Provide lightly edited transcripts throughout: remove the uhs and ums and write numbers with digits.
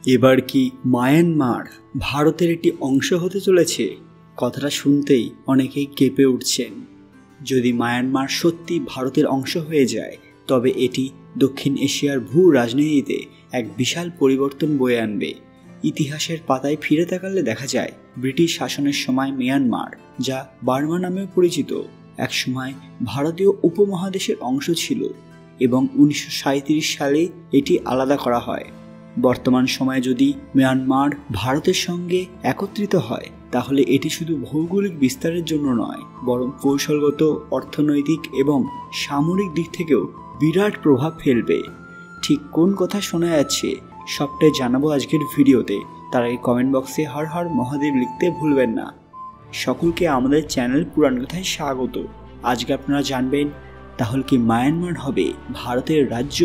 এবার কি মায়ানমার ভারতের একটি অংশ হতে চলেছে? কথাটা শুনতেই অনেকেই কেঁপে উঠছেন। যদি মায়ানমার সত্যি ভারতের অংশ হয়ে যায় তবে এটি দক্ষিণ এশিয়ার ভূ রাজনীতিতে এক বিশাল পরিবর্তন বয়ে আনবে। ইতিহাসের পাতায় ফিরে তাকালে দেখা যায় ব্রিটিশ শাসনের সময় মিয়ানমার, যা বার্মা নামেও পরিচিত, একসময় ভারতীয় উপমহাদেশের অংশ ছিল এবং 1937 সালে এটি আলাদা করা হয়। বর্তমান সময়ে যদি মিয়ানমার ভারতের সঙ্গে একত্রিত হয় তাহলে এটি শুধু ভৌগোলিক বিস্তারের জন্য নয়, বরং কৌশলগত, অর্থনৈতিক এবং সামরিক দিক থেকেও বিরাট প্রভাব ফেলবে। ঠিক কোন কথা শোনা যাচ্ছে সবটাই জানাবো আজকের ভিডিওতে। তার আগে কমেন্ট বক্সে হর হর মহাদেব লিখতে ভুলবেন না। সকলকে আমাদের চ্যানেল পুরাণ কথায় স্বাগত। আজকে আপনারা জানবেন, তাহলে কি মায়ানমার হবে ভারতের রাজ্য?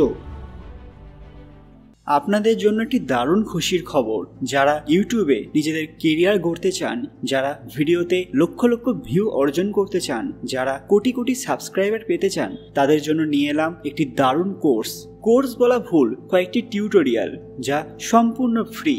আপনাদের জন্য একটি দারুণ খুশির খবর। যারা ইউটিউবে নিজেদের কেরিয়ার গড়তে চান, যারা ভিডিওতে লক্ষ লক্ষ ভিউ অর্জন করতে চান, যারা কোটি কোটি সাবস্ক্রাইবার পেতে চান, তাদের জন্য নিয়ে এলাম একটি দারুণ কোর্স বলা ভুল, কয়েকটি টিউটোরিয়াল যা সম্পূর্ণ ফ্রি।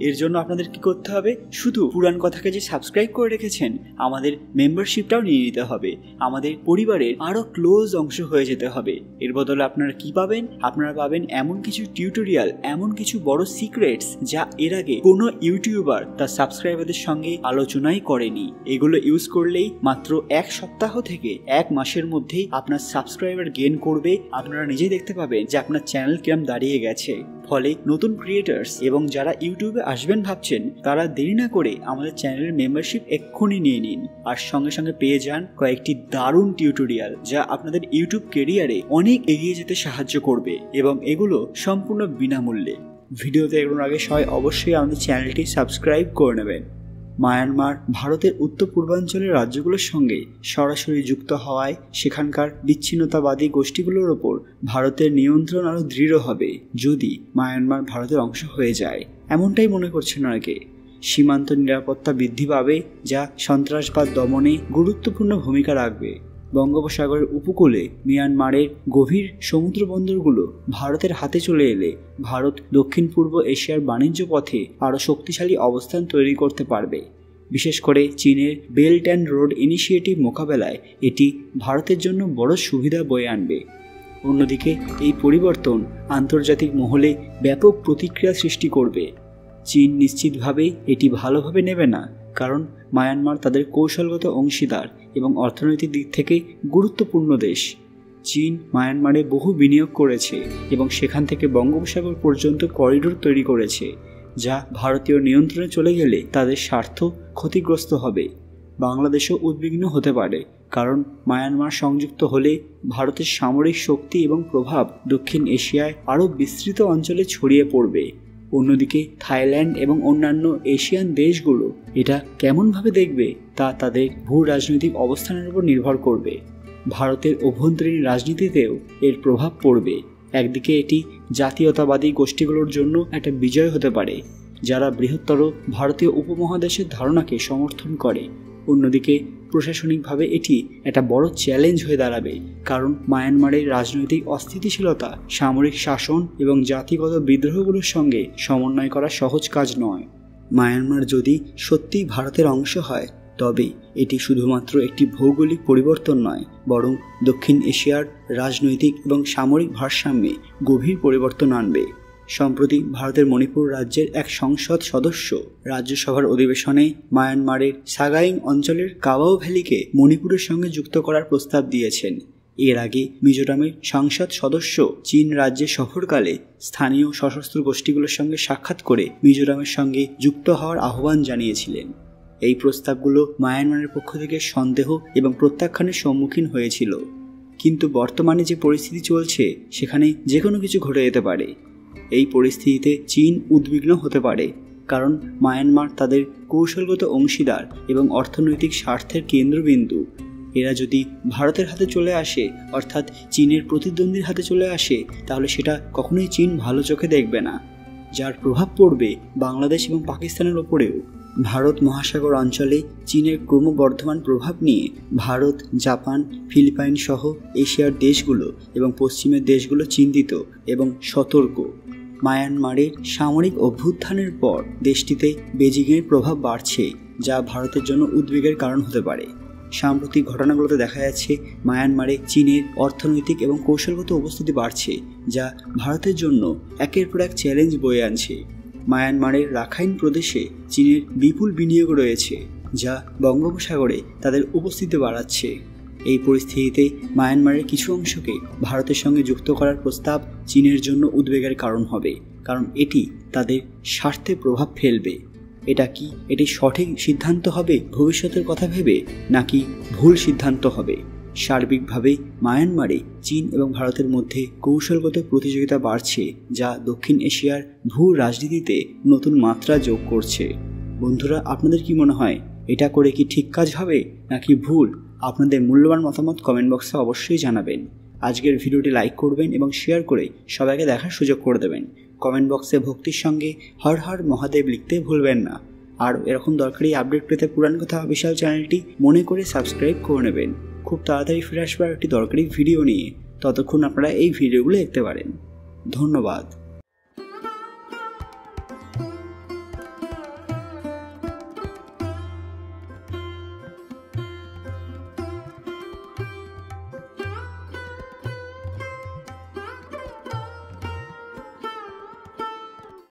এর জন্য আপনাদের কি করতে হবে? শুধু পুরাণ কথাকে যে সাবস্ক্রাইব করে রেখেছেন, আমাদের মেম্বারশিপটাও নিয়ে নিতে হবে। আমাদের পরিবারের আরও ক্লোজ অংশ হয়ে যেতে হবে। এর বদলে আপনারা কি পাবেন? আপনারা পাবেন এমন কিছু টিউটোরিয়াল, এমন কিছু বড় সিক্রেটস যা এর আগে কোনো ইউটিউবার তার সাবস্ক্রাইবারদের সঙ্গে আলোচনাই করেনি। এগুলো ইউজ করলেই মাত্র 1 সপ্তাহ থেকে 1 মাসের মধ্যেই আপনার সাবস্ক্রাইবার গেইন করবে। আপনারা নিজেই দেখতে পাবেন যে আপনার চ্যানেল কিরম দাঁড়িয়ে গেছে। ফলে নতুন ক্রিয়েটার্স এবং যারা ইউটিউবে আসবেন ভাবছেন, তারা দেরি না করে আমাদের চ্যানেলের মেম্বারশিপ এক্ষুনি নিয়ে নিন। আর সঙ্গে সঙ্গে পেয়ে যান কয়েকটি দারুণ টিউটোরিয়াল যা আপনাদের ইউটিউব ক্যারিয়ারে অনেক এগিয়ে যেতে সাহায্য করবে, এবং এগুলো সম্পূর্ণ বিনামূল্যে। ভিডিওতে এগোনোর আগে সবাই অবশ্যই আমাদের চ্যানেলটি সাবস্ক্রাইব করে নেবেন। মায়ানমার ভারতের উত্তর পূর্বাঞ্চলের রাজ্যগুলোর সঙ্গে সরাসরি যুক্ত হওয়ায় সেখানকার বিচ্ছিন্নতাবাদী গোষ্ঠীগুলোর ওপর ভারতের নিয়ন্ত্রণ আরও দৃঢ় হবে যদি মায়ানমার ভারতের অংশ হয়ে যায়, এমনটাই মনে করছেন অনেকে। সীমান্ত নিরাপত্তা বৃদ্ধি পাবে, যা সন্ত্রাসবাদ দমনে গুরুত্বপূর্ণ ভূমিকা রাখবে। বঙ্গোপসাগরের উপকূলে মিয়ানমারের গভীর সমুদ্র বন্দরগুলো ভারতের হাতে চলে এলে ভারত দক্ষিণ পূর্ব এশিয়ার বাণিজ্য পথে আরও শক্তিশালী অবস্থান তৈরি করতে পারবে। বিশেষ করে চীনের বেল্ট অ্যান্ড রোড ইনিশিয়েটিভ মোকাবেলায় এটি ভারতের জন্য বড় সুবিধা বয়ে আনবে। অন্যদিকে এই পরিবর্তন আন্তর্জাতিক মহলে ব্যাপক প্রতিক্রিয়া সৃষ্টি করবে। চীন নিশ্চিতভাবে এটি ভালোভাবে নেবে না, কারণ মায়ানমার তাদের কৌশলগত অংশীদার এবং অর্থনৈতিক দিক থেকে গুরুত্বপূর্ণ দেশ। চীন মায়ানমারে বহু বিনিয়োগ করেছে এবং সেখান থেকে বঙ্গোপসাগর পর্যন্ত করিডোর তৈরি করেছে, যা ভারতীয় নিয়ন্ত্রণে চলে গেলে তাদের স্বার্থ ক্ষতিগ্রস্ত হবে। বাংলাদেশও উদ্বিগ্ন হতে পারে, কারণ মায়ানমার সংযুক্ত হলে ভারতের সামরিক শক্তি এবং প্রভাব দক্ষিণ এশিয়ায় আরও বিস্তৃত অঞ্চলে ছড়িয়ে পড়বে। অন্যদিকে থাইল্যান্ড এবং অন্যান্য এশিয়ান দেশগুলো এটা কেমনভাবে দেখবে তা তাদের ভূ রাজনৈতিক অবস্থানের উপর নির্ভর করবে। ভারতের অভ্যন্তরীণ রাজনীতিতেও এর প্রভাব পড়বে। একদিকে এটি জাতীয়তাবাদী গোষ্ঠীগুলোর জন্য একটা বিজয় হতে পারে, যারা বৃহত্তর ভারতীয় উপমহাদেশের ধারণাকে সমর্থন করে। অন্যদিকে প্রশাসনিকভাবে এটি একটা বড় চ্যালেঞ্জ হয়ে দাঁড়াবে, কারণ মায়ানমারের রাজনৈতিক অস্থিতিশীলতা, সামরিক শাসন এবং জাতিগত বিদ্রোহগুলোর সঙ্গে সমন্বয় করা সহজ কাজ নয়। মায়ানমার যদি সত্যিই ভারতের অংশ হয় তবে এটি শুধুমাত্র একটি ভৌগোলিক পরিবর্তন নয়, বরং দক্ষিণ এশিয়ার রাজনৈতিক এবং সামরিক ভারসাম্যে গভীর পরিবর্তন আনবে। সম্প্রতি ভারতের মণিপুর রাজ্যের এক সংসদ সদস্য রাজ্যসভার অধিবেশনে মায়ানমারের সাগাইং অঞ্চলের কাবাও ভ্যালিকে মণিপুরের সঙ্গে যুক্ত করার প্রস্তাব দিয়েছেন। এর আগে মিজোরামের সংসদ সদস্য চীন রাজ্যে সফরকালে স্থানীয় সশস্ত্র গোষ্ঠীগুলোর সঙ্গে সাক্ষাৎ করে মিজোরামের সঙ্গে যুক্ত হওয়ার আহ্বান জানিয়েছিলেন। এই প্রস্তাবগুলো মায়ানমারের পক্ষ থেকে সন্দেহ এবং প্রত্যাখ্যানের সম্মুখীন হয়েছিল, কিন্তু বর্তমানে যে পরিস্থিতি চলছে সেখানে যে কোনো কিছু ঘটে যেতে পারে। এই পরিস্থিতিতে চীন উদ্বিগ্ন হতে পারে, কারণ মায়ানমার তাদের কৌশলগত অংশীদার এবং অর্থনৈতিক স্বার্থের কেন্দ্রবিন্দু। এরা যদি ভারতের হাতে চলে আসে, অর্থাৎ চীনের প্রতিদ্বন্দ্বীর হাতে চলে আসে, তাহলে সেটা কখনোই চীন ভালো চোখে দেখবে না, যার প্রভাব পড়বে বাংলাদেশ এবং পাকিস্তানের ওপরেও। ভারত মহাসাগর অঞ্চলে চীনের ক্রমবর্ধমান প্রভাব নিয়ে ভারত, জাপান, ফিলিপাইন সহ এশিয়ার দেশগুলো এবং পশ্চিমের দেশগুলো চিন্তিত এবং সতর্ক। মায়ানমারের সামরিক অভ্যুত্থানের পর দেশটিতে বেজিংয়ের প্রভাব বাড়ছে, যা ভারতের জন্য উদ্বেগের কারণ হতে পারে। সাম্প্রতিক ঘটনাগুলোতে দেখা যাচ্ছে মায়ানমারে চীনের অর্থনৈতিক এবং কৌশলগত উপস্থিতি বাড়ছে, যা ভারতের জন্য একের পর এক চ্যালেঞ্জ বয়ে আনছে। মায়ানমারের রাখাইন প্রদেশে চীনের বিপুল বিনিয়োগ রয়েছে, যা বঙ্গোপসাগরে তাদের উপস্থিতি বাড়াচ্ছে। এই পরিস্থিতিতে মায়ানমারের কিছু অংশকে ভারতের সঙ্গে যুক্ত করার প্রস্তাব চীনের জন্য উদ্বেগের কারণ হবে, কারণ এটি তাদের স্বার্থে প্রভাব ফেলবে। এটি সঠিক সিদ্ধান্ত হবে ভবিষ্যতের কথা ভেবে, নাকি ভুল সিদ্ধান্ত হবে? সার্বিকভাবে মায়ানমারে চীন এবং ভারতের মধ্যে কৌশলগত প্রতিযোগিতা বাড়ছে, যা দক্ষিণ এশিয়ার ভূ রাজনীতিতে নতুন মাত্রা যোগ করছে। বন্ধুরা, আপনাদের কি মনে হয়, এটা করে কি ঠিক কাজ হবে নাকি ভুল? আপনাদের মূল্যবান মতামত কমেন্ট বক্সে অবশ্যই জানাবেন। আজকের ভিডিওটি লাইক করবেন এবং শেয়ার করে সবাইকে দেখার সুযোগ করে দেবেন। কমেন্ট বক্সে ভক্তির সঙ্গে হর হর মহাদেব লিখতে ভুলবেন না। আর এরকম দরকারি আপডেট পেতে পুরাণ কথা অফিসিয়াল চ্যানেলটি মনে করে সাবস্ক্রাইব করে নেবেন। খুব তাড়াতাড়ি ফিরে আসবার একটি দরকারি ভিডিও নিয়ে। ততক্ষণ আপনারা এই ভিডিওগুলো দেখতে পারেন। ধন্যবাদ।